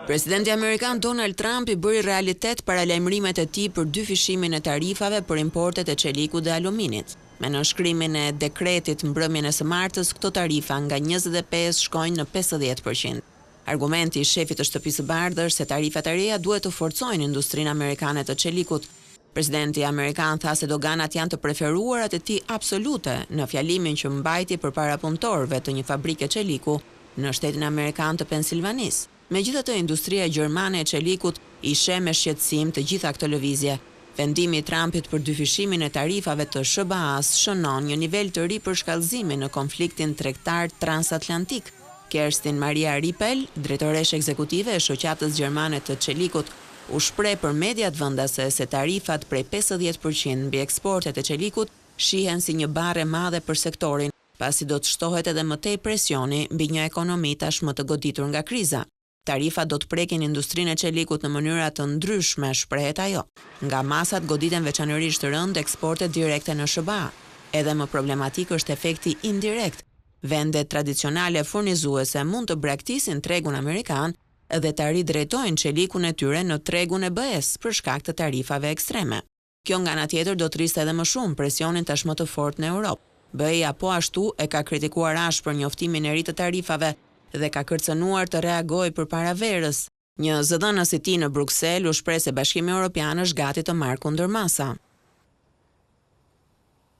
Presidenti Amerikan Donald Trump i bëri realitet paralajmërimet e tij për dyfishimin e tarifave për importet e çelikut dhe aluminit. Me nënshkrimin e dekretit mbrëmjen e së martës, këto tarifa nga 25 shkojnë në 50%. Argumenti i shefit të shtëpisë së bardhë është se tarifat e reja duhet të forcojnë industrinë amerikane të çelikut. Presidenti amerikan tha se doganat janë të preferuarat e tij absolute në fjalimin që mbajti përpara punëtorëve të një fabrike çeliku në shtetin amerikan të Pensilvanisë. Megjithatë, industria gjermane e çelikut i sheh me shqetësim të gjitha këto lëvizje. Vendimi i Trumpit për dyfishimin e tarifave të SBA-s shënon një nivel të ri për shkallëzimin në konfliktin tregtar transatlantik. Kerstin Maria Rippel, drejtoresha ekzekutive e shoqatës gjermane të çelikut, u shpreh për mediat vendase se tarifat prej 50% mbi eksportet e çelikut shihen si një barrë e madhe për sektorin, pasi do të shtohet edhe më tej presioni mbi një ekonomi tashmë të goditur nga kriza. Tarifat do të prekin industrinë e çelikut në mënyra të ndryshme, shprehet ajo. Nga masat goditen veçanërisht rënd eksportet direkte në SBA. Edhe më problematik është efekti indirekt. Vendet tradicionale furnizuese mund të braktisin tregun amerikan dhe të ridrejtojnë çelikun e tyre në tregun e BE-s për shkak të tarifave ekstreme. Kjo nga ana tjetër do të rrisë edhe më shumë presionin tashmë të fortë në Europë. BE-ja po ashtu e ka kritikuar ashpër njoftimin e ri të tarifave dhe ka kërcënuar të reagojë përpara verës. Një zëdhënës i tij në Bruksel u shpreh se Bashkimi Evropian është gati të marrë kundërmasa.